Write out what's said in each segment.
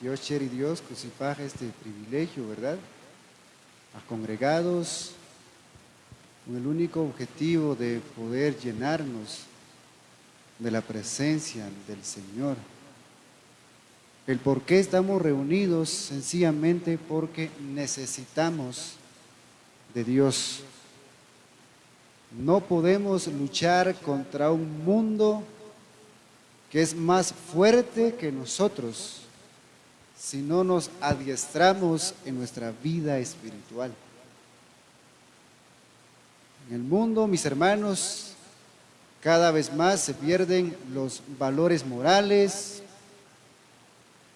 Dios, Cher y Dios, crucifica este privilegio, ¿verdad? A congregados con el único objetivo de poder llenarnos de la presencia del Señor. El por qué estamos reunidos, sencillamente porque necesitamos de Dios. No podemos luchar contra un mundo que es más fuerte que nosotros si no nos adiestramos en nuestra vida espiritual. En el mundo, mis hermanos, cada vez más se pierden los valores morales,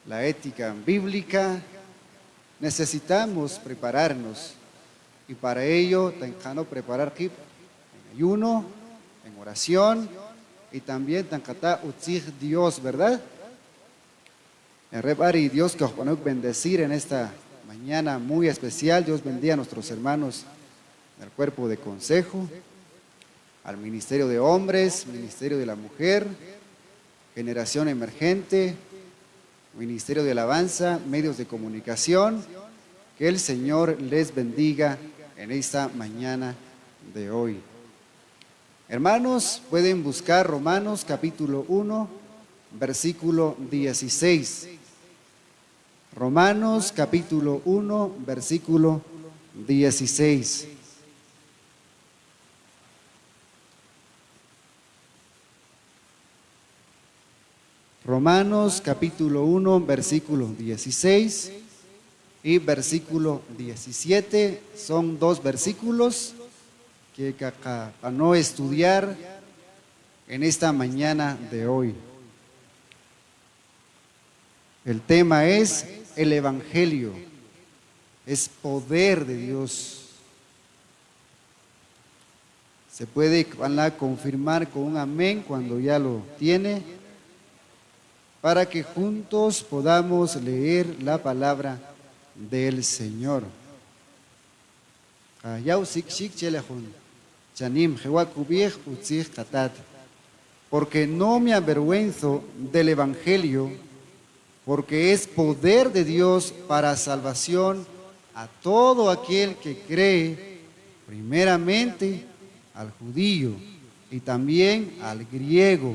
la ética bíblica. Necesitamos prepararnos y para ello tenemos que preparar en ayuno, en oración y también tenemos que Dios, ¿verdad? Y Dios que os va a bendecir en esta mañana muy especial. Dios bendiga a nuestros hermanos del cuerpo de consejo, al ministerio de hombres, ministerio de la mujer, generación emergente, ministerio de alabanza, medios de comunicación. Que el Señor les bendiga en esta mañana de hoy. Hermanos, pueden buscar Romanos capítulo 1, versículo 16. Romanos capítulo 1, versículo 16. Romanos capítulo 1, versículo 16 y versículo 17. Son dos versículos que para no estudiar en esta mañana de hoy. El tema es el Evangelio, es poder de Dios. Se puede confirmar con un amén cuando ya lo tiene, para que juntos podamos leer la palabra del Señor. Porque no me avergüenzo del Evangelio, porque es poder de Dios para salvación a todo aquel que cree, primeramente al judío y también al griego,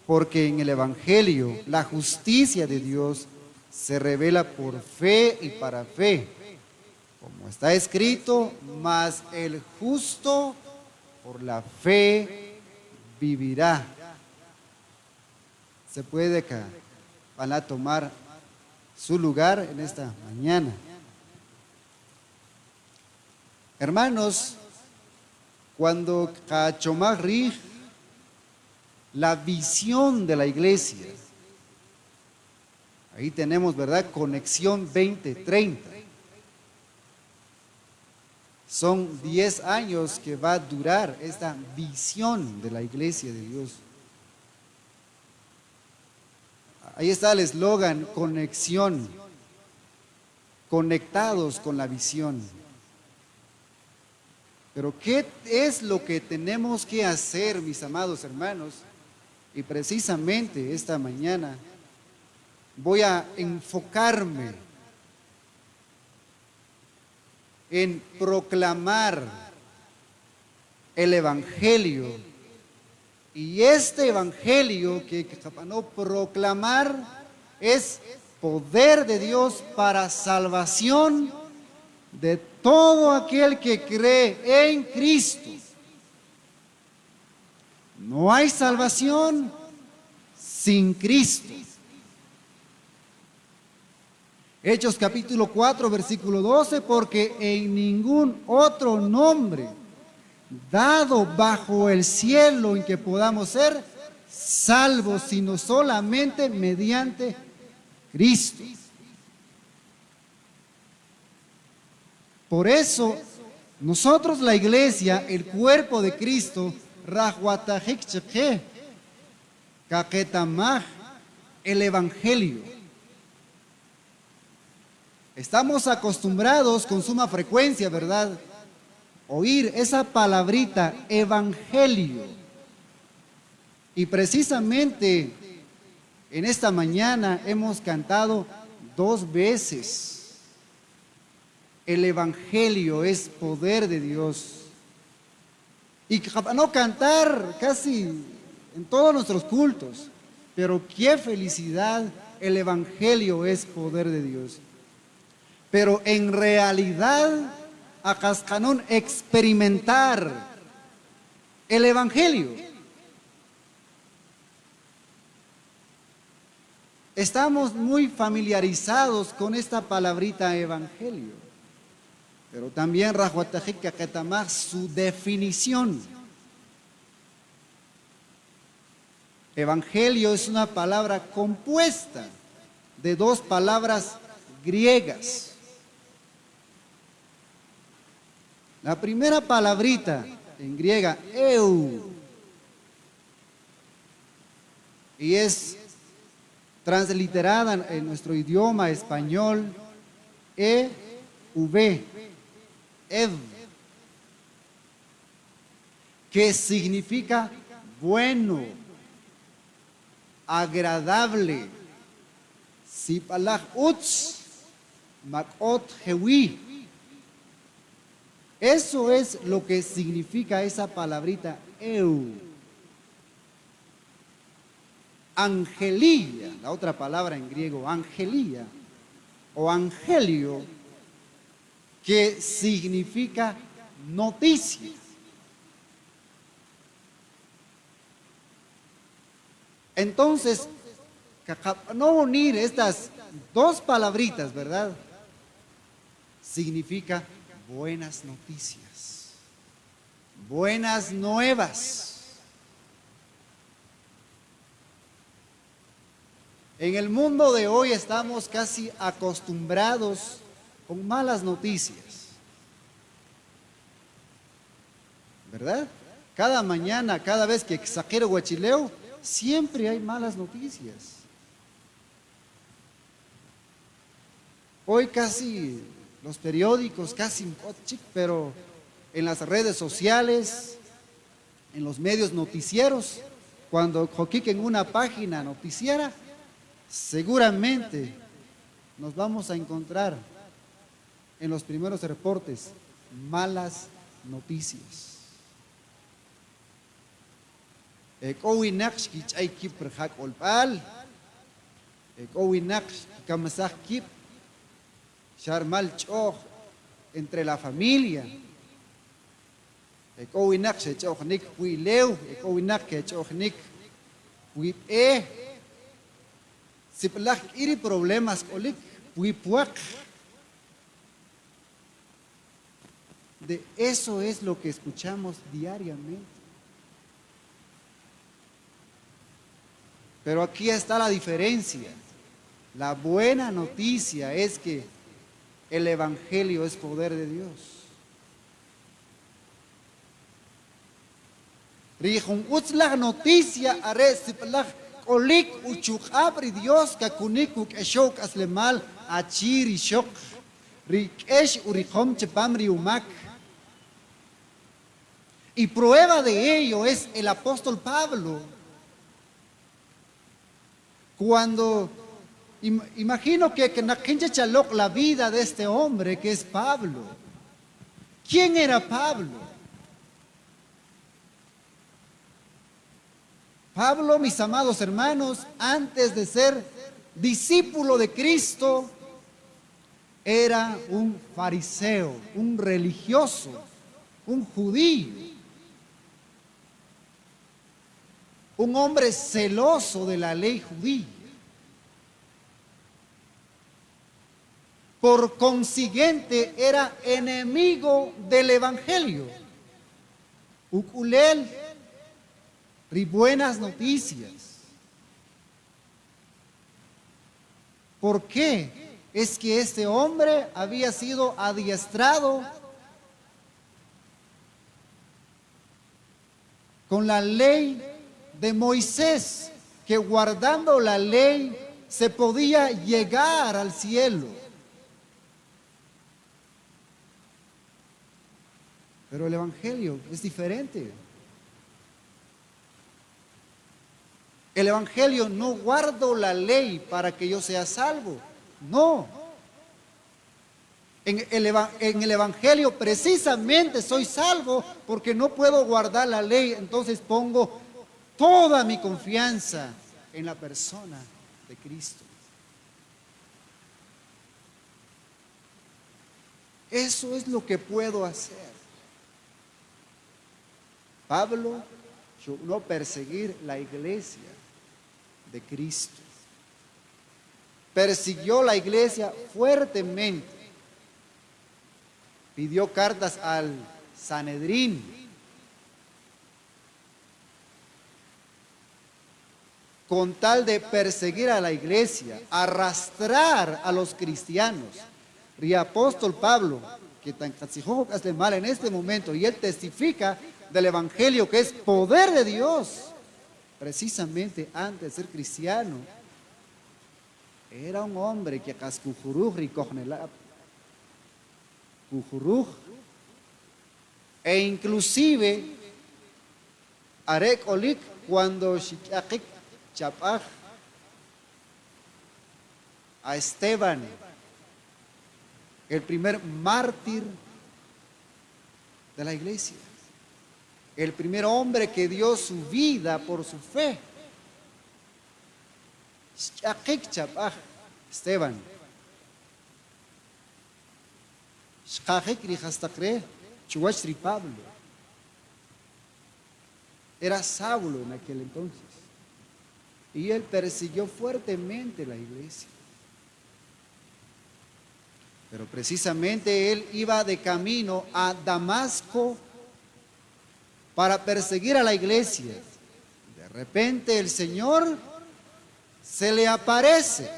porque en el Evangelio la justicia de Dios se revela por fe y para fe, como está escrito, mas el justo por la fe vivirá. Se puede van a tomar su lugar en esta mañana. Hermanos, cuando Cachomagri, la visión de la iglesia, ahí tenemos, ¿verdad? Conexión 2030. Son 10 años que va a durar esta visión de la iglesia de Dios. Ahí está el eslogan, conexión, conectados con la visión. Pero ¿qué es lo que tenemos que hacer, mis amados hermanos? Y precisamente esta mañana voy a enfocarme en proclamar el Evangelio. Y este Evangelio que no proclamar es poder de Dios para salvación de todo aquel que cree en Cristo. No hay salvación sin Cristo. Hechos capítulo 4, versículo 12, porque en ningún otro nombre dado bajo el cielo en que podamos ser salvos, sino solamente mediante Cristo. Por eso, nosotros la iglesia, el cuerpo de Cristo, el Evangelio. Estamos acostumbrados con suma frecuencia, ¿verdad?, oír esa palabrita, Evangelio. Y precisamente en esta mañana hemos cantado 2 veces. El Evangelio es poder de Dios. Y no cantar casi en todos nuestros cultos, pero qué felicidad, el Evangelio es poder de Dios. Pero en realidad, acascanón experimentar el Evangelio. Estamos muy familiarizados con esta palabrita Evangelio, pero también Rajuatajik Caquetamaj su definición. Evangelio es una palabra compuesta de 2 palabras griegas. La primera palabrita en griega, eu, y es transliterada en nuestro idioma español, ev, ev, que significa bueno, agradable. Sipalaj uts, makot hewi. Eso es lo que significa esa palabrita eu. Angelía, la otra palabra en griego, angelía o angelio, que significa noticia. Entonces, no unir estas 2 palabritas, ¿verdad? Significa buenas noticias, buenas nuevas. En el mundo de hoy estamos casi acostumbrados con malas noticias, ¿verdad? Cada mañana, cada vez que exagero guachileo, siempre hay malas noticias. Hoy casi los periódicos, casi, pero en las redes sociales, en los medios noticieros, cuando joquiquen una página noticiera, seguramente nos vamos a encontrar en los primeros reportes malas noticias. Ekowinaksh kichay kip rhak olpal, ekowinaksh kamasak kip, charmal choch entre la familia. Ekowinak se chochnik huileu, ekowinak que chochnik huip si plak iri problemas olik huipuak. De eso es lo que escuchamos diariamente. Pero aquí está la diferencia. La buena noticia es que el Evangelio es poder de Dios. Rijun utzlah noticia are siplah kolik uchuk abri Dios kakunikuk eshok aslemal achiri shok rikesh urikom chepamri umak. Y prueba de ello es el apóstol Pablo. Cuando imagino que Nakinche Chalok la vida de este hombre que es Pablo. ¿Quién era Pablo? Pablo, mis amados hermanos, antes de ser discípulo de Cristo, era un fariseo, un religioso, un judío, un hombre celoso de la ley judía. Por consiguiente, era enemigo del Evangelio. Ukulel, buenas noticias. ¿Por qué? Es que este hombre había sido adiestrado con la ley de Moisés, que guardando la ley se podía llegar al cielo. Pero el Evangelio es diferente. El Evangelio no guardo la ley para que yo sea salvo, No. En el Evangelio precisamente soy salvo porque no puedo guardar la ley, entonces pongo toda mi confianza en la persona de Cristo. Eso es lo que puedo hacer. Pablo, no perseguir la iglesia de Cristo. Persiguió la iglesia fuertemente. Pidió cartas al Sanedrín. Con tal de perseguir a la iglesia, arrastrar a los cristianos. Y apóstol Pablo, que tan catsijojo hace mal en este momento, y él testifica del evangelio que es poder de Dios. Precisamente antes de ser cristiano, era un hombre que cascujuruj y cognelab, cujuruj, e inclusive arek olik cuando shikakik chapaj a Esteban, el primer mártir de la iglesia, el primer hombre que dio su vida por su fe. Esteban. Pablo. Era Saulo en aquel entonces. Y él persiguió fuertemente la iglesia. Pero precisamente él iba de camino a Damasco para perseguir a la iglesia. De repente el Señor se le aparece.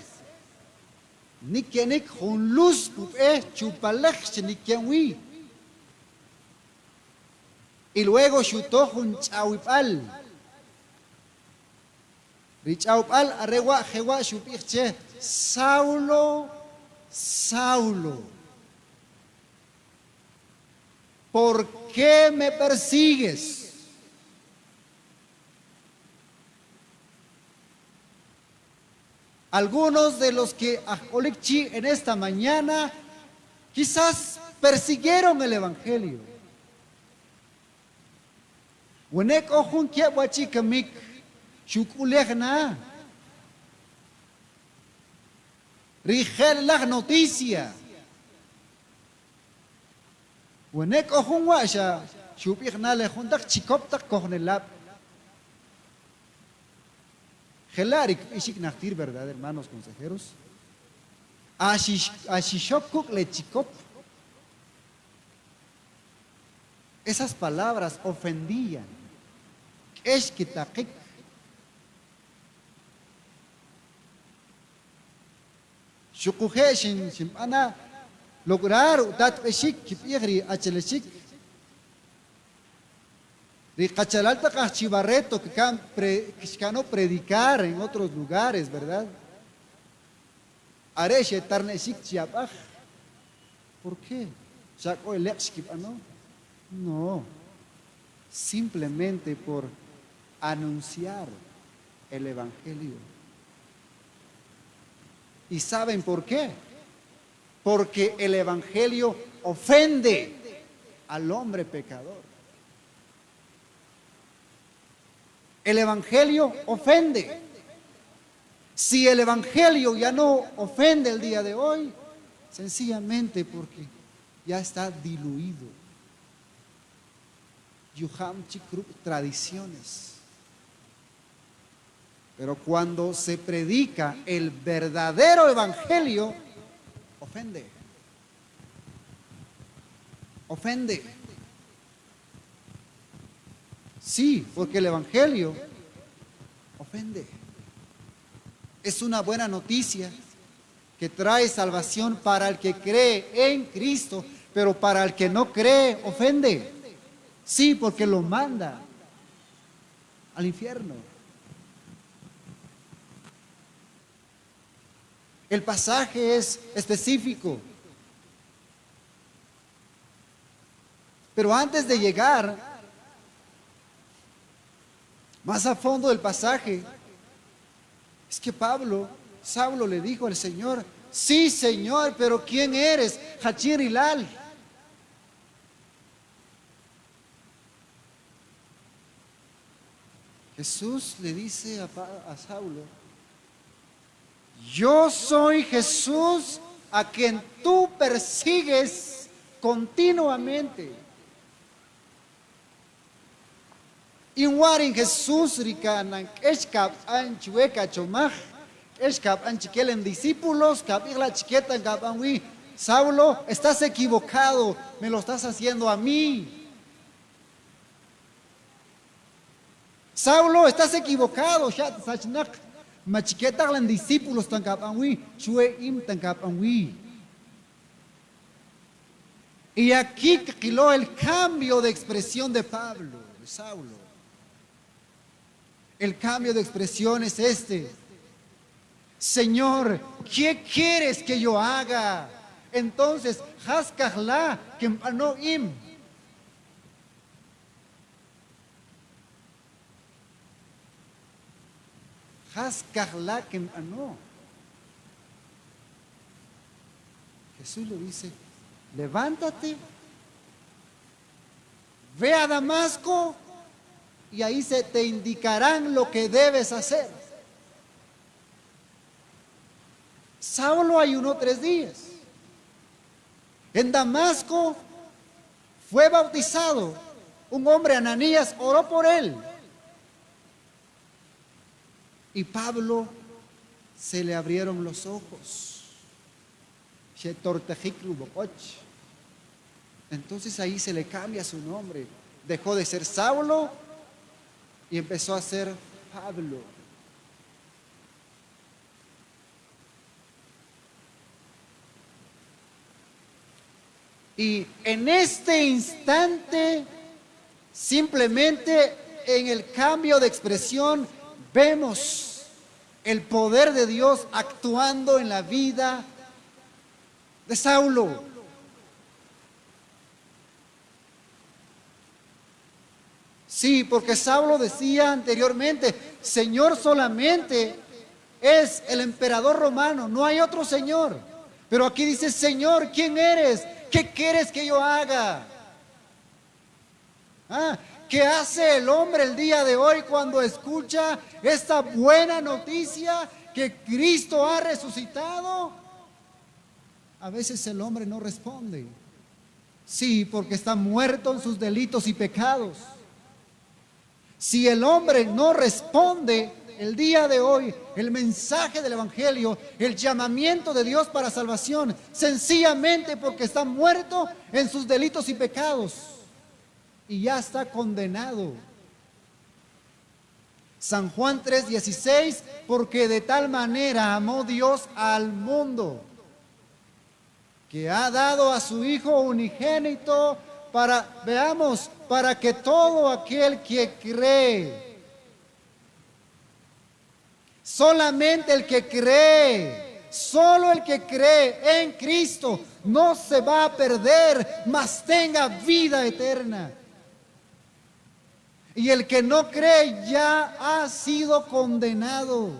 Y luego chutó un chauipal. Richaupal arregua jewa chupiche. Saulo, Saulo, ¿por qué me persigues? Algunos de los que en esta mañana quizás persiguieron el evangelio. Wenek ojun kia wachikamik shukulejna. Rigel la noticia. Wenek ojun washa shupijna le juntak chikoptak kohnelab. Gelarik ishik nachtir, ¿verdad, hermanos consejeros? Ashishokuk le chikop. Esas palabras ofendían. Eshkitakik. Shukuje shimpana lograr utat eshik kipigri acheleshik. Ricachalalta cachibarreto que cano predicar en otros lugares, ¿verdad? Areshe tarneshik chiapaj. ¿Por qué? ¿Saco el no, simplemente por anunciar el evangelio. ¿Y saben por qué? Porque el evangelio ofende al hombre pecador. El evangelio ofende. Si el evangelio ya no ofende el día de hoy, sencillamente porque ya está diluido. Yuham Chikrup, tradiciones. Pero cuando se predica el verdadero evangelio, ofende. Ofende. Sí, porque el evangelio ofende. Es una buena noticia que trae salvación para el que cree en Cristo, pero para el que no cree, ofende. Sí, porque lo manda al infierno. El pasaje es específico. Pero antes de llegar más a fondo del pasaje, es que Saulo le dijo al Señor, Sí, Señor, pero ¿quién eres? Hachir Hilal. Jesús le dice a Saulo, yo soy Jesús a quien tú persigues continuamente. Inwarin Jesús ricanan eshkap anchueca chomaj, eshkap anchiquelen discípulos, kap la chiqueta kap anwi. Saulo, estás equivocado, me lo estás haciendo a mí. Saulo, estás equivocado, shat sachnak. Machiqueta lan discípulos tan kap anwi, chue im tan kap anwi. Y aquí quiló el cambio de expresión de Pablo, de Saulo. El cambio de expresión es este. Señor, ¿qué quieres que yo haga? Entonces, haskahla kempano im. Haskahla kempano. Jesús le dice, levántate, ve a Damasco y ahí se te indicarán lo que debes hacer. Saulo ayunó 3 días. En Damasco fue bautizado. Un hombre, Ananías, oró por él. Y Pablo se le abrieron los ojos. Entonces ahí se le cambia su nombre. Dejó de ser Saulo y empezó a ser Pablo. Y en este instante, simplemente en el cambio de expresión, vemos el poder de Dios actuando en la vida de Saulo. Sí, porque Saulo decía anteriormente, Señor solamente es el emperador romano, no hay otro Señor. Pero aquí dice, Señor, ¿quién eres? ¿Qué quieres que yo haga? ¿Qué hace el hombre el día de hoy cuando escucha esta buena noticia que Cristo ha resucitado? A veces el hombre no responde. Sí, porque está muerto en sus delitos y pecados. Si el hombre no responde el día de hoy, el mensaje del Evangelio, el llamamiento de Dios para salvación, sencillamente porque está muerto en sus delitos y pecados y ya está condenado. San Juan 3:16, porque de tal manera amó Dios al mundo, que ha dado a su Hijo unigénito para que todo aquel que cree, solamente el que cree, solo el que cree en Cristo, no se va a perder, mas tenga vida eterna. Y el que no cree ya ha sido condenado.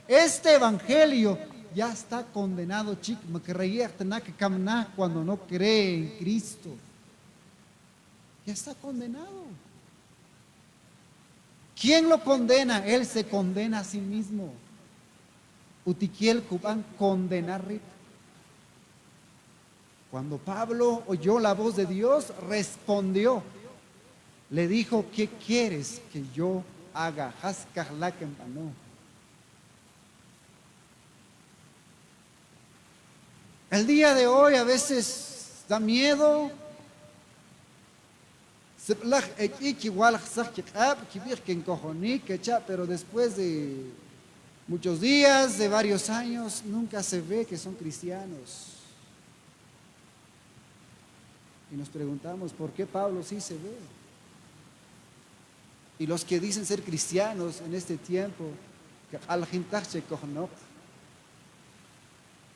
Este evangelio ya está condenado, cuando no cree en Cristo. Ya está condenado. ¿Quién lo condena? Él se condena a sí mismo. Utiquiel Cubán condenar. Cuando Pablo oyó la voz de Dios, respondió. Le dijo, ¿qué quieres que yo haga? El día de hoy a veces da miedo. Pero después de muchos días, de varios años, nunca se ve que son cristianos. Y nos preguntamos, ¿por qué Pablo sí se ve? Y los que dicen ser cristianos en este tiempo,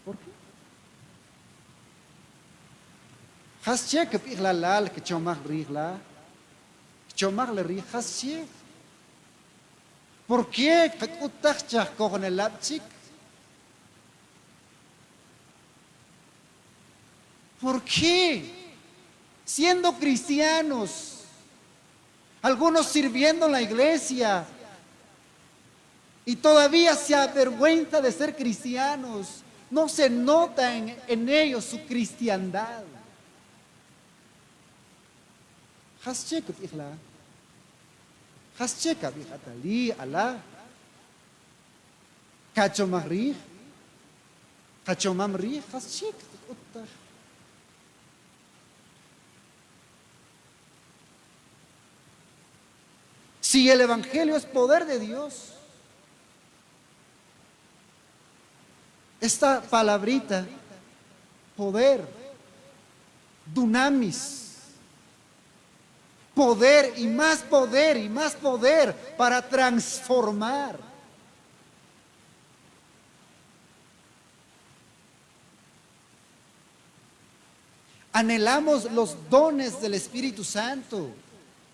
¿por qué? ¿Por qué? Con el lapchik. ¿Por qué? Siendo cristianos, algunos sirviendo en la iglesia, y todavía se avergüenza de ser cristianos. No se nota en ellos su cristiandad. Haschekut ihla. Haschekab ihatali ala. Kachomamri. Kachomamri. Haschekut. Si el evangelio es poder de Dios, esta palabrita, poder, dunamis, poder y más poder y más poder para transformar. Anhelamos los dones del Espíritu Santo,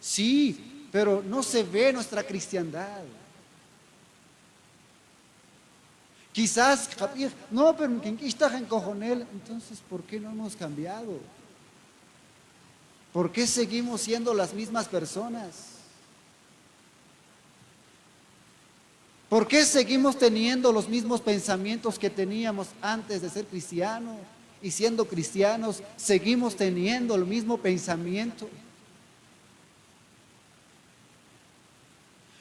sí, pero no se ve nuestra cristiandad. Quizás, no, pero quien está en cojonel, entonces, ¿por qué no hemos cambiado? ¿Por qué seguimos siendo las mismas personas? ¿Por qué seguimos teniendo los mismos pensamientos que teníamos antes de ser cristianos? Y siendo cristianos, seguimos teniendo el mismo pensamiento.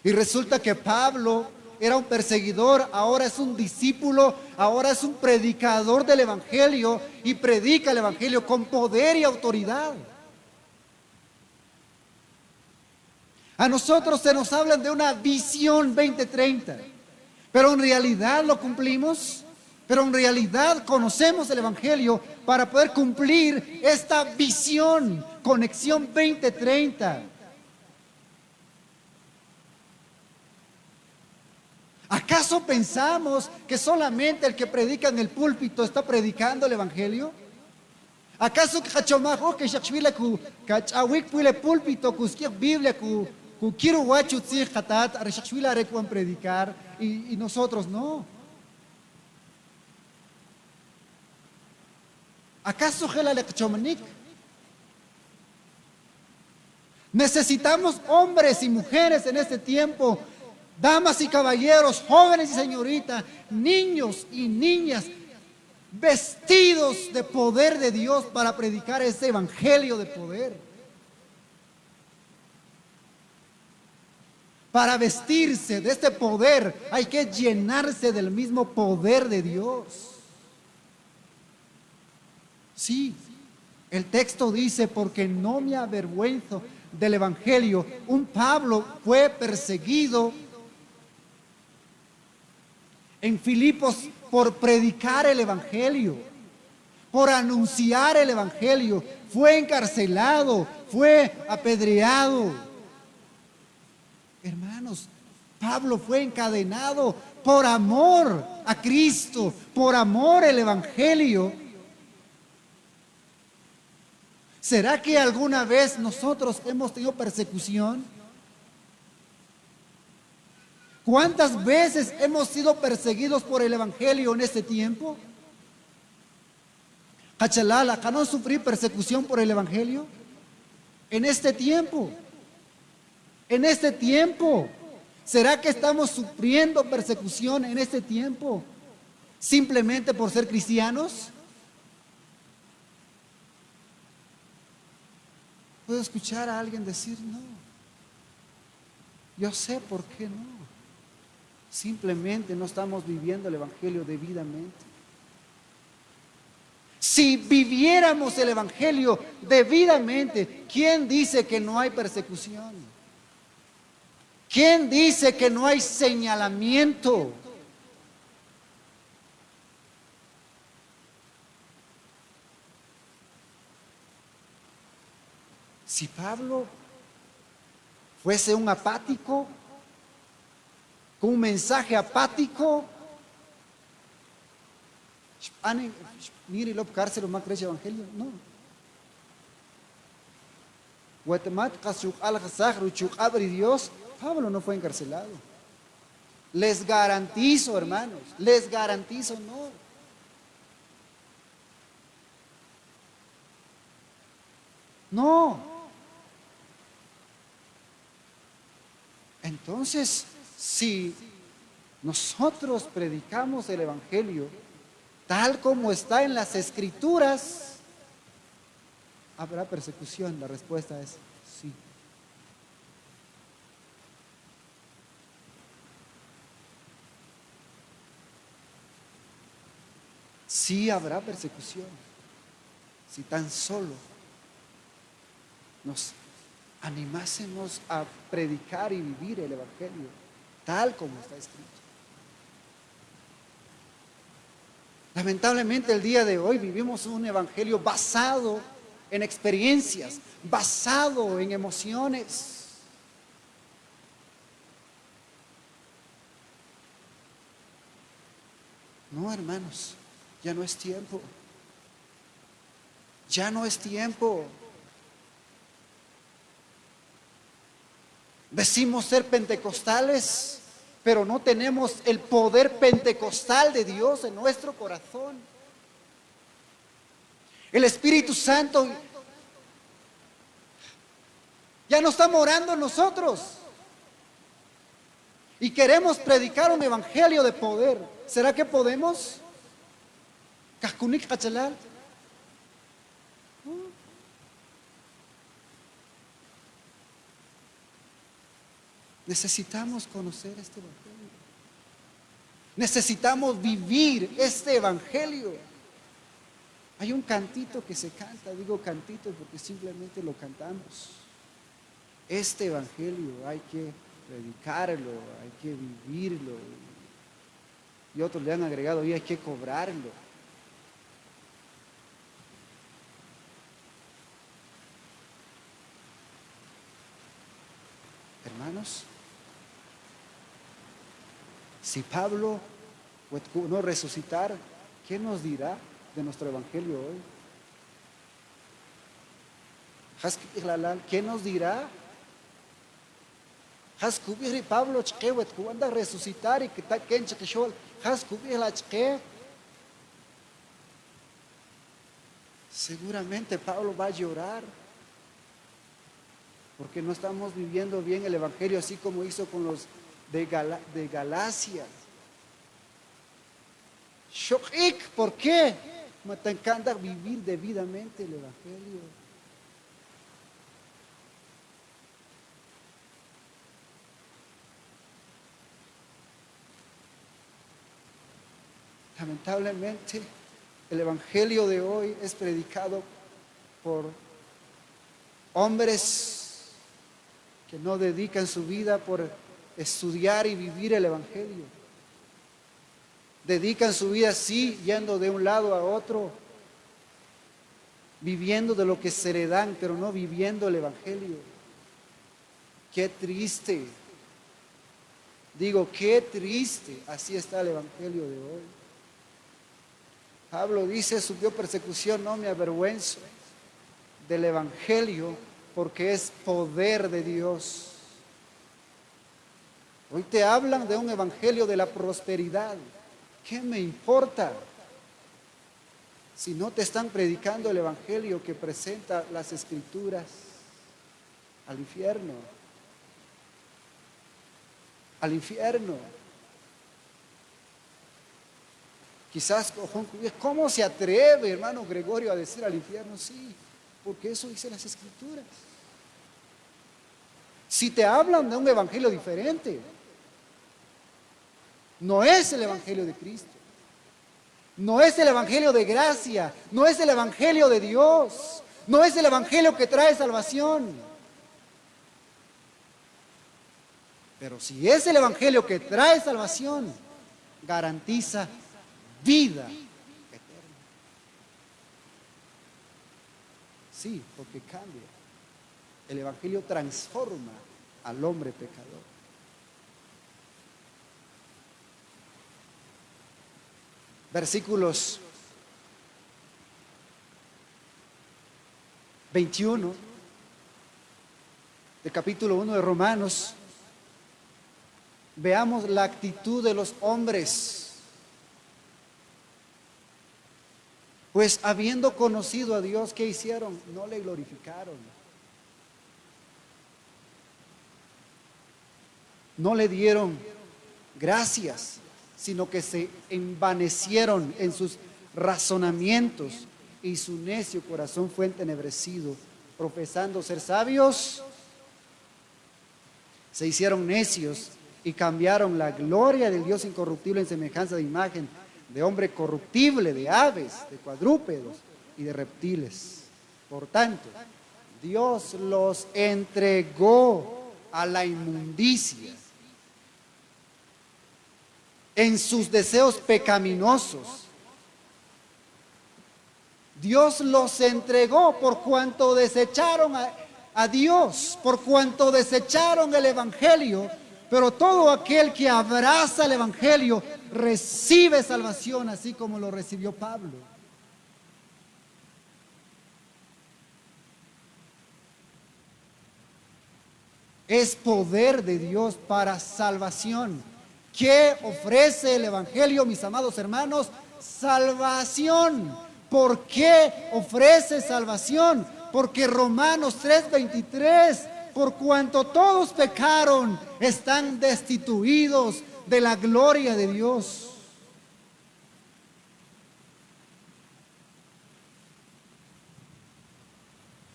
Y resulta que Pablo era un perseguidor, ahora es un discípulo, ahora es un predicador del evangelio y predica el evangelio con poder y autoridad. A nosotros se nos hablan de una visión 2030, pero en realidad lo cumplimos, pero en realidad conocemos el evangelio para poder cumplir esta visión, conexión 2030. ¿Acaso pensamos que solamente el que predica en el púlpito está predicando el evangelio? ¿Acaso que shakshvila ku kachawik puile púlpito kuskir Biblia ku quiero guachu tzig hatat shakshvila rekuan predicar y nosotros no? ¿Acaso gela lekchomanik? Necesitamos hombres y mujeres en este tiempo, damas y caballeros, jóvenes y señoritas, niños y niñas, vestidos de poder de Dios para predicar ese evangelio de poder. Para vestirse de este poder hay que llenarse del mismo poder de Dios. Sí, el texto dice, porque no me avergüenzo del evangelio. Un Pablo fue perseguido en Filipos por predicar el evangelio, por anunciar el evangelio. Fue encarcelado, fue apedreado. Hermanos, Pablo fue encadenado por amor a Cristo, por amor al evangelio. ¿Será que alguna vez nosotros hemos tenido persecución? ¿Cuántas veces hemos sido perseguidos por el evangelio en este tiempo? Cachalala, ¿no sufrir persecución por el evangelio? En este tiempo. En este tiempo. ¿Será que estamos sufriendo persecución en este tiempo simplemente por ser cristianos? Puedo escuchar a alguien decir, no, yo sé por qué no. Simplemente no estamos viviendo el evangelio debidamente. Si viviéramos el evangelio debidamente, ¿quién dice que no hay persecución? ¿Quién dice que no hay señalamiento? Si Pablo fuese un apático, con un mensaje apático, mire lo cárcel o más crece evangelio, no. Guatemala, Dios, Pablo no fue encarcelado. Les garantizo, hermanos, les garantizo, no. No. Entonces, si nosotros predicamos el Evangelio tal como está en las Escrituras, ¿habrá persecución? La respuesta es sí. Sí habrá persecución. Si tan solo nos animásemos a predicar y vivir el Evangelio tal como está escrito. Lamentablemente el día de hoy vivimos un Evangelio basado en experiencias, basado en emociones. No, hermanos, ya no es tiempo. Ya no es tiempo. Decimos ser pentecostales, pero no tenemos el poder pentecostal de Dios en nuestro corazón. El Espíritu Santo ya no está morando en nosotros. Y queremos predicar un evangelio de poder. ¿Será que podemos? Cascunik Hachalal. Necesitamos conocer este evangelio. Necesitamos vivir este evangelio. Hay un cantito que se canta, digo cantito porque simplemente lo cantamos. Este evangelio hay que predicarlo, hay que vivirlo. Y otros le han agregado, y hay que cobrarlo. Hermanos, si Pablo puede no resucitar, ¿qué nos dirá de nuestro evangelio hoy? ¿Qué nos dirá? Pablo anda a resucitar y que está kencha que shol. Seguramente Pablo va a llorar porque no estamos viviendo bien el evangelio así como hizo con los de Galacia. Shokik, ¿por qué? Me te encanta vivir debidamente el evangelio. Lamentablemente, el evangelio de hoy es predicado por hombres que no dedican su vida por estudiar y vivir el evangelio. Dedican su vida, sí, yendo de un lado a otro, viviendo de lo que se le dan, pero no viviendo el evangelio. Qué triste. Digo, qué triste. Así está el evangelio de hoy. Pablo dice, sufrió persecución, no me avergüenzo del evangelio porque es poder de Dios. Hoy te hablan de un evangelio de la prosperidad. ¿Qué me importa si no te están predicando el evangelio que presenta las escrituras? Al infierno. Al infierno. Quizás, ¿cómo se atreve, hermano Gregorio, a decir al infierno? Sí, porque eso dice las escrituras. Si te hablan de un evangelio diferente, no es el evangelio de Cristo, no es el evangelio de gracia, no es el evangelio de Dios, no es el evangelio que trae salvación. Pero si es el evangelio que trae salvación, garantiza vida eterna. Sí, porque cambia. El evangelio transforma al hombre pecador. Versículos 21 del capítulo 1 de Romanos Veamos la actitud de los hombres. Pues habiendo conocido a Dios, ¿qué hicieron? No le glorificaron. No le dieron gracias, sino que se envanecieron en sus razonamientos y su necio corazón fue entenebrecido. Profesando ser sabios, se hicieron necios y cambiaron la gloria del Dios incorruptible en semejanza de imagen de hombre corruptible, de aves, de cuadrúpedos y de reptiles. Por tanto, Dios los entregó a la inmundicia en sus deseos pecaminosos. Dios los entregó por cuanto desecharon a Dios, por cuanto desecharon el Evangelio. Pero todo aquel que abraza el Evangelio recibe salvación, así como lo recibió Pablo. Es poder de Dios para salvación. ¿Qué ofrece el Evangelio, mis amados hermanos? Salvación. ¿Por qué ofrece salvación? Porque Romanos 3:23, por cuanto todos pecaron, están destituidos de la gloria de Dios.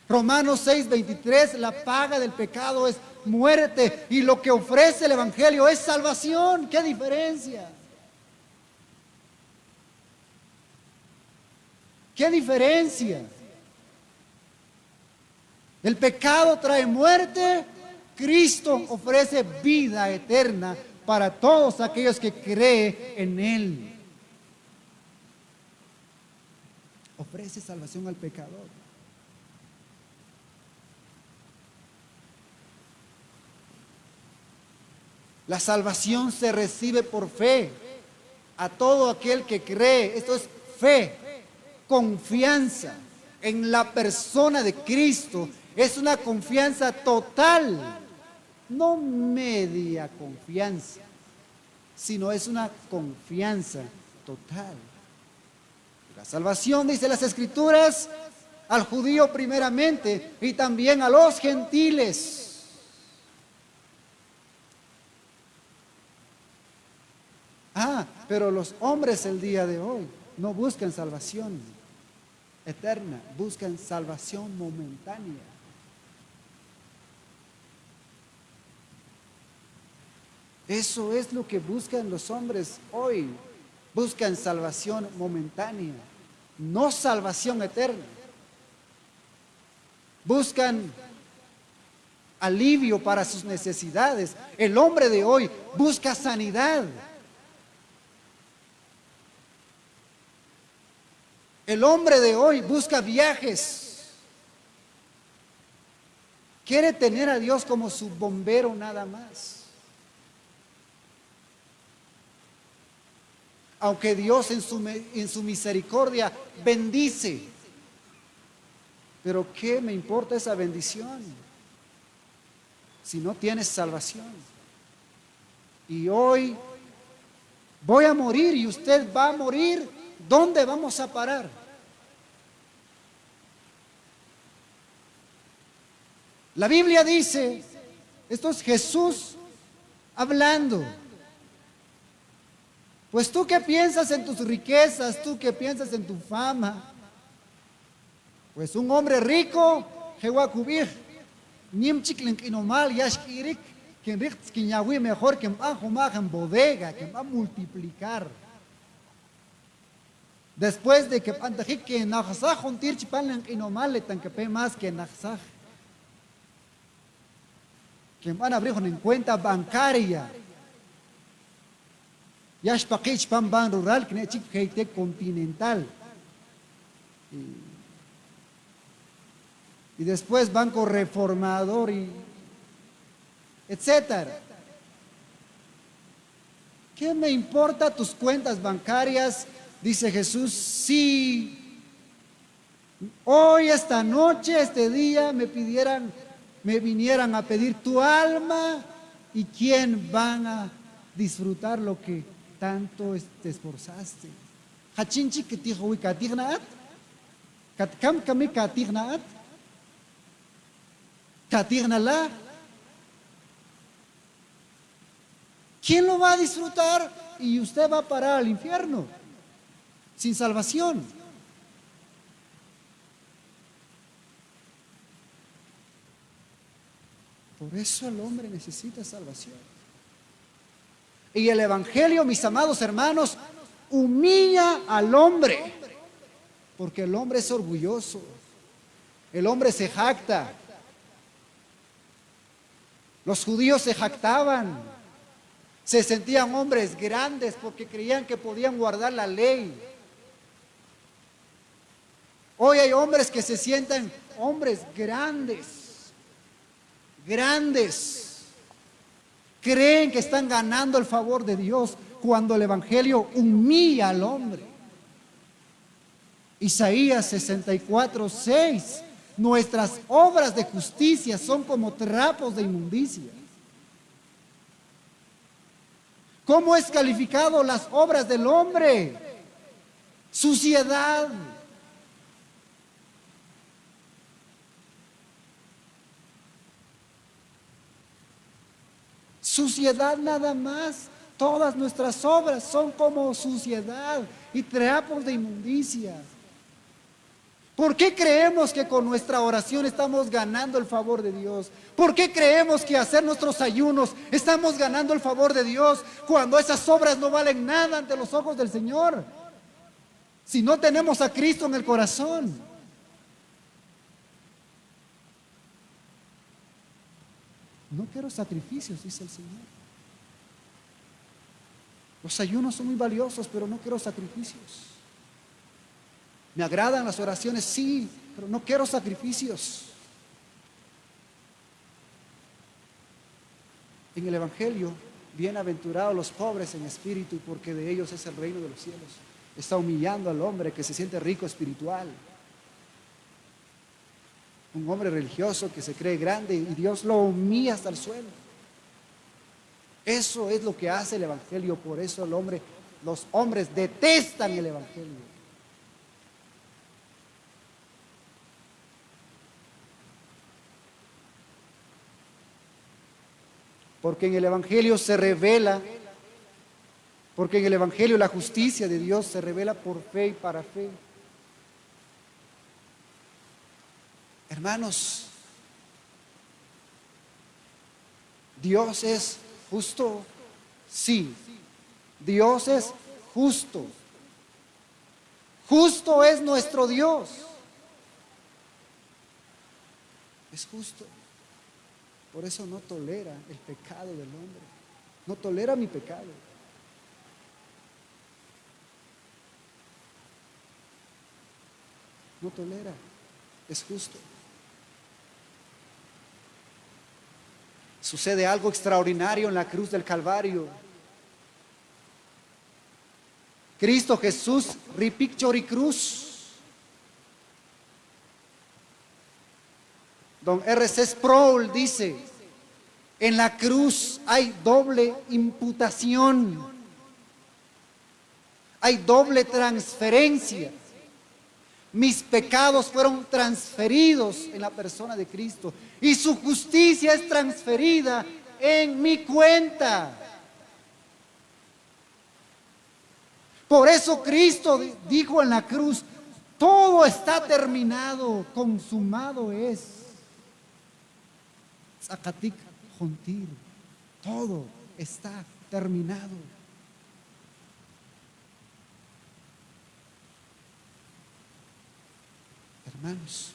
Romanos 6:23, la paga del pecado es muerte y lo que ofrece el Evangelio es salvación. ¿Qué diferencia? ¿Qué diferencia? El pecado trae muerte, Cristo ofrece vida eterna para todos aquellos que creen en Él. Ofrece salvación al pecador. La salvación se recibe por fe a todo aquel que cree. Esto es fe, confianza en la persona de Cristo. Es una confianza total, no media confianza, sino es una confianza total. La salvación, dice las Escrituras, al judío primeramente y también a los gentiles. Pero los hombres el día de hoy no buscan salvación eterna, buscan salvación momentánea. Eso es lo que buscan los hombres hoy. Buscan salvación momentánea, no salvación eterna. Buscan alivio para sus necesidades. El hombre de hoy busca sanidad. El hombre de hoy busca viajes. Quiere tener a Dios como su bombero nada más. Aunque Dios en su misericordia bendice. Pero ¿qué me importa esa bendición si no tienes salvación? Y hoy voy a morir y usted va a morir. ¿Dónde vamos a parar? La Biblia dice, esto es Jesús hablando. Pues tú que piensas en tus riquezas, tú que piensas en tu fama, pues un hombre rico, Jehuacubir, Niemchiklen inomal, Yashkirik, quien richts Kinyahui mejor que en bodega, que va a multiplicar. Después de que Pantajik que Najasaj un tirchipanlen inomal le tan que pe más que Najasaj. Que van a abrir una cuenta bancaria. Yash Pakich Pan Ban Rural, que es Heite Continental. Y después Banco Reformador y etcétera. ¿Qué me importa tus cuentas bancarias? Dice Jesús, si hoy, esta noche, este día me vinieran a pedir tu alma, ¿y quién van a disfrutar lo que tanto te esforzaste. Hachinchi que tijo katignaat, katkam kami katignaat, katignala. ¿Quién lo va a disfrutar? Y usted va a parar al infierno sin salvación. Por eso el hombre necesita salvación. Y el Evangelio, mis amados hermanos, humilla al hombre, porque el hombre es orgulloso, el hombre se jacta. Los judíos se jactaban, se sentían hombres grandes porque creían que podían guardar la ley. Hoy hay hombres que se sienten hombres grandes, creen que están ganando el favor de Dios cuando el Evangelio humilla al hombre. Isaías 64:6, nuestras obras de justicia son como trapos de inmundicia. ¿Cómo es calificado las obras del hombre? Suciedad. Suciedad nada más. Todas nuestras obras son como suciedad y trapos de inmundicia. ¿Por qué creemos que con nuestra oración estamos ganando el favor de Dios? ¿Por qué creemos que hacer nuestros ayunos estamos ganando el favor de Dios cuando esas obras no valen nada ante los ojos del Señor? Si no tenemos a Cristo en el corazón. No quiero sacrificios, dice el Señor. Los ayunos son muy valiosos, pero no quiero sacrificios. Me agradan las oraciones, sí, pero no quiero sacrificios. En el Evangelio, bienaventurados los pobres en espíritu, porque de ellos es el reino de los cielos. Está humillando al hombre que se siente rico espiritual. Un hombre religioso que se cree grande y Dios lo humilla hasta el suelo. Eso es lo que hace el Evangelio. Por eso los hombres detestan el Evangelio. Porque en el Evangelio se revela, porque en el Evangelio la justicia de Dios se revela por fe y para fe. Hermanos, Dios es justo, sí. Dios es justo. Justo es nuestro Dios. Es justo. Por eso no tolera el pecado del hombre. No tolera mi pecado. No tolera. Es justo. Sucede algo extraordinario en la cruz del Calvario. Cristo Jesús, ripicchori cruz. Don R.C. Sproul dice, en la cruz hay doble imputación, hay doble transferencia. Mis pecados fueron transferidos en la persona de Cristo y su justicia es transferida en mi cuenta. Por eso Cristo dijo en la cruz, todo está terminado, consumado es. Zacatic Jontir, todo está terminado. Hermanos,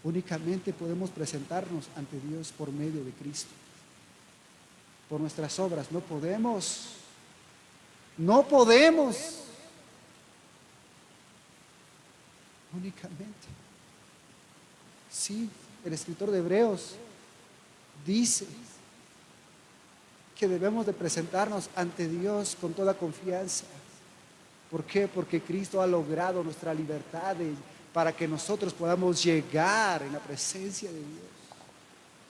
únicamente podemos presentarnos ante Dios por medio de Cristo. Por nuestras obras no podemos. No podemos. Únicamente. Sí, el escritor de Hebreos dice que debemos de presentarnos ante Dios con toda confianza. ¿Por qué? Porque Cristo ha logrado nuestra libertad para que nosotros podamos llegar en la presencia de Dios,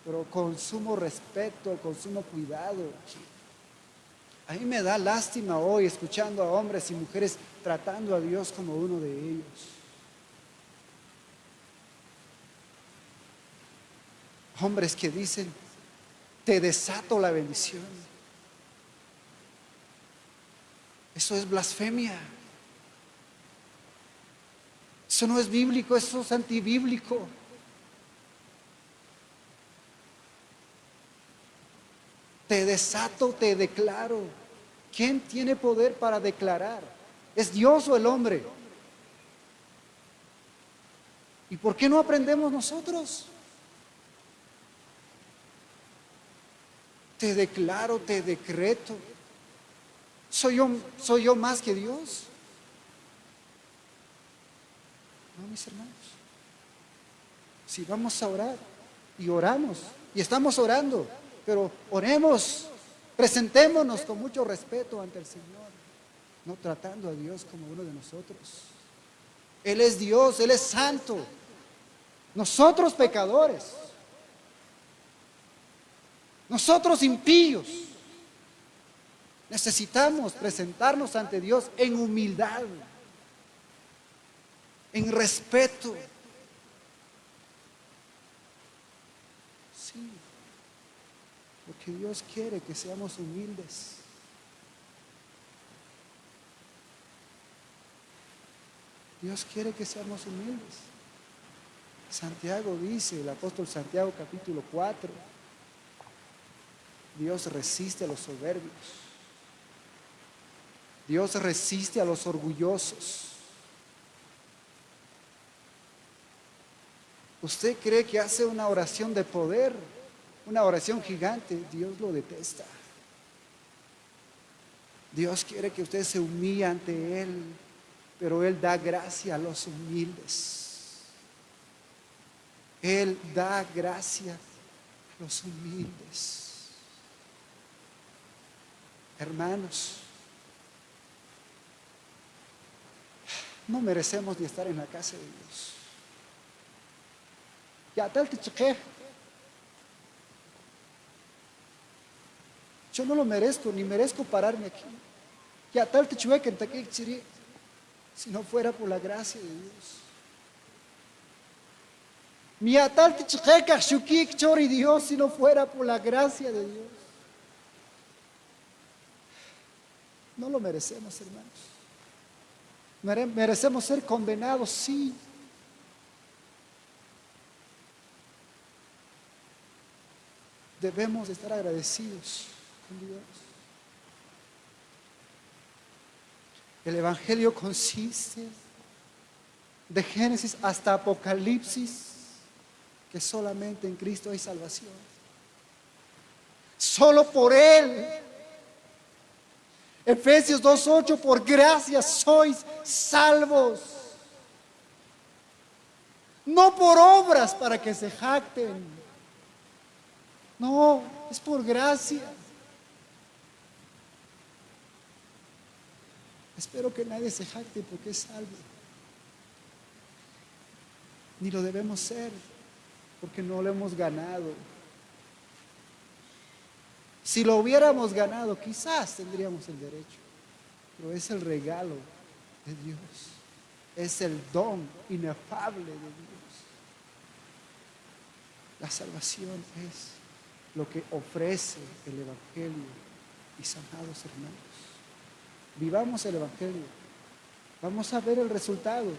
pero con sumo respeto, con sumo cuidado. A mí me da lástima hoy escuchando a hombres y mujeres tratando a Dios como uno de ellos. Hombres que dicen, te desato la bendición. Eso es blasfemia. Eso no es bíblico, eso es antibíblico. Te desato, te declaro. ¿Quién tiene poder para declarar? ¿Es Dios o el hombre? ¿Y por qué no aprendemos nosotros? Te declaro, te decreto. ¿Soy yo más que Dios? No, mis hermanos. Si vamos a orar y oramos y estamos orando, pero oremos, presentémonos con mucho respeto ante el Señor, no tratando a Dios como uno de nosotros. Él es Dios, Él es santo. Nosotros pecadores, nosotros impíos, necesitamos presentarnos ante Dios en humildad, en respeto. Sí, porque Dios quiere que seamos humildes. Dios quiere que seamos humildes. Santiago dice, el apóstol Santiago capítulo 4, Dios resiste a los soberbios. Dios resiste a los orgullosos. ¿Usted cree que hace una oración de poder, una oración gigante? Dios lo detesta. Dios quiere que usted se humille ante Él, pero Él da gracia a los humildes. Él da gracia a los humildes. Hermanos, no merecemos ni estar en la casa de Dios. Ya tal te chequé. Yo no lo merezco, ni merezco pararme aquí. Ya tal te chueque en taquí chiri, si no fuera por la gracia de Dios. Mi atal te chequeca shukik chori Dios, si no fuera por la gracia de Dios. No lo merecemos, hermanos. Merecemos ser condenados, sí. Debemos de estar agradecidos con Dios. El Evangelio consiste de Génesis hasta Apocalipsis, que solamente en Cristo hay salvación. Solo por Él. Efesios 2:8, por gracia sois salvos. No por obras para que se jacten. No, es por gracia. Espero que nadie se jacte porque es salvo. Ni lo debemos ser porque no lo hemos ganado. Si lo hubiéramos ganado, quizás tendríamos el derecho, pero es el regalo de Dios, es el don inefable de Dios. La salvación es lo que ofrece el Evangelio. Mis amados hermanos, vivamos el Evangelio, vamos a ver el resultado.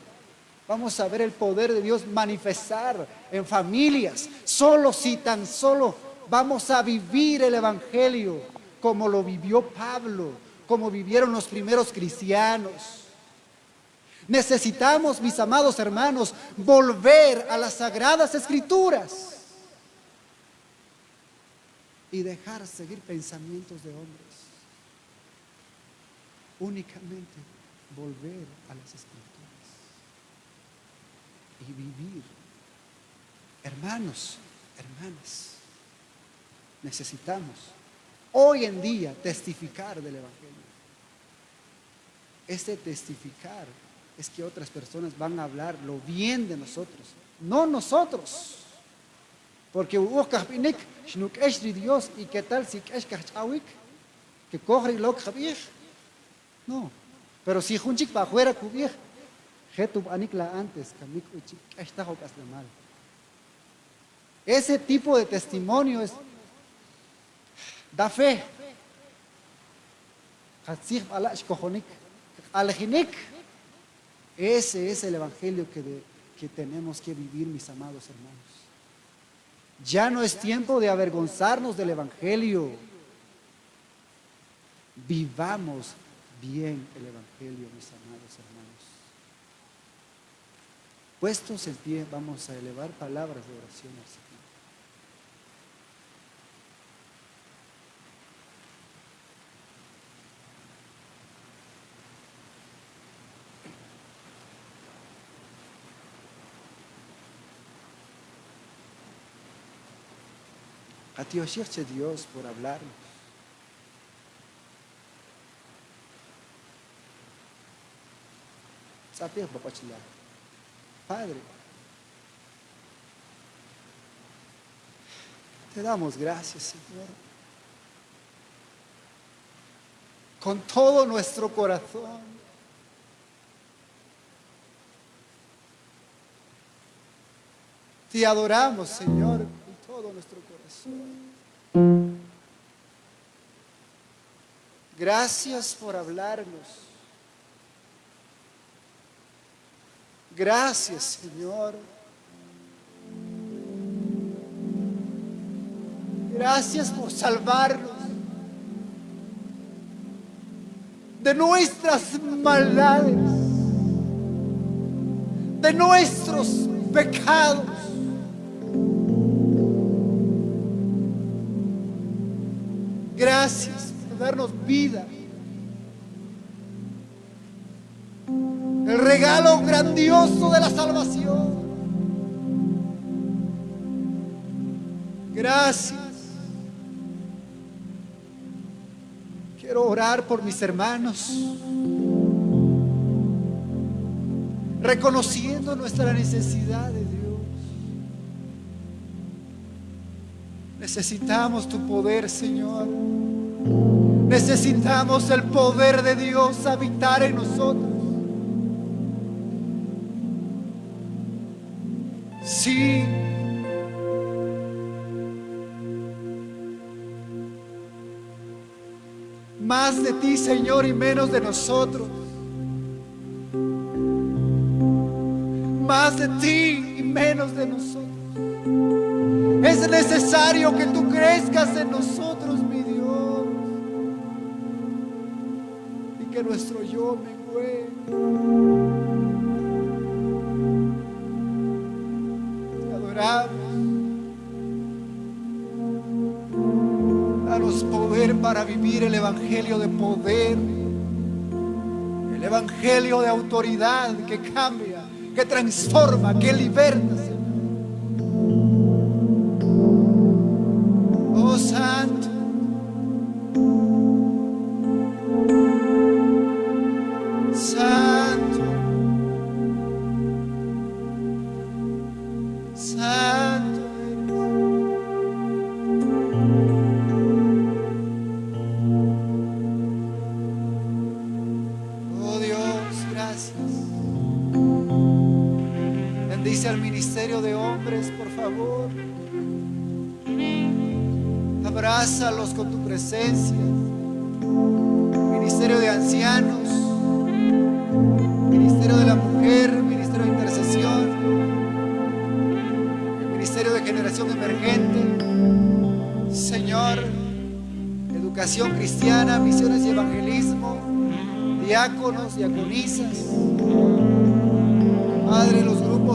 Vamos a ver el poder de Dios manifestar en familias, solo si tan solo vamos a vivir el Evangelio como lo vivió Pablo, como vivieron los primeros cristianos. Necesitamos, mis amados hermanos, volver a las Sagradas Escrituras y dejar seguir pensamientos de hombres. Únicamente volver a las Escrituras y vivir. Hermanos, hermanas, necesitamos hoy en día testificar del Evangelio. Este testificar es que otras personas van a hablar lo bien de nosotros, no nosotros. Porque Dios y qué tal si que coge y lo que no, pero si junchik para afuera cubij, jetub anikla antes, kamik uchik, está jocas de mal. Ese tipo de testimonio da fe. Ese es el evangelio que tenemos que vivir, mis amados hermanos. Ya no es tiempo de avergonzarnos del evangelio. Vivamos bien el evangelio, mis amados hermanos. Puestos en pie, vamos a elevar palabras de oración al Señor. A ti, Dios, por hablarnos. Padre, te damos gracias, Señor. Con todo nuestro corazón. Te adoramos, Señor, con todo nuestro corazón. Gracias por hablarnos. Gracias, Señor. Gracias por salvarnos de nuestras maldades, de nuestros pecados. Gracias por darnos vida. El regalo grandioso de la salvación. Gracias. Quiero orar por mis hermanos, reconociendo nuestra necesidad de Dios. Necesitamos tu poder, Señor. Necesitamos el poder de Dios habitar en nosotros. Sí. Más de ti, Señor, y menos de nosotros. Más de ti y menos de nosotros. Es necesario que tú crezcas en nosotros, mi Dios, y que nuestro yo mengue. Te adoramos. Danos poder para vivir el evangelio de poder, el evangelio de autoridad que cambia, que transforma, que liberta, Señor. Oh Santo, Santo, Santo eres. Oh Dios, gracias. Bendice al ministerio de hombres, por favor. Abrázalos con tu presencia. Ministerio de ancianos, ministerio de la mujer, ministerio de intercesión, el ministerio de generación emergente. Señor, educación cristiana, misiones y evangelismo, diáconos, diaconisas. Padre, los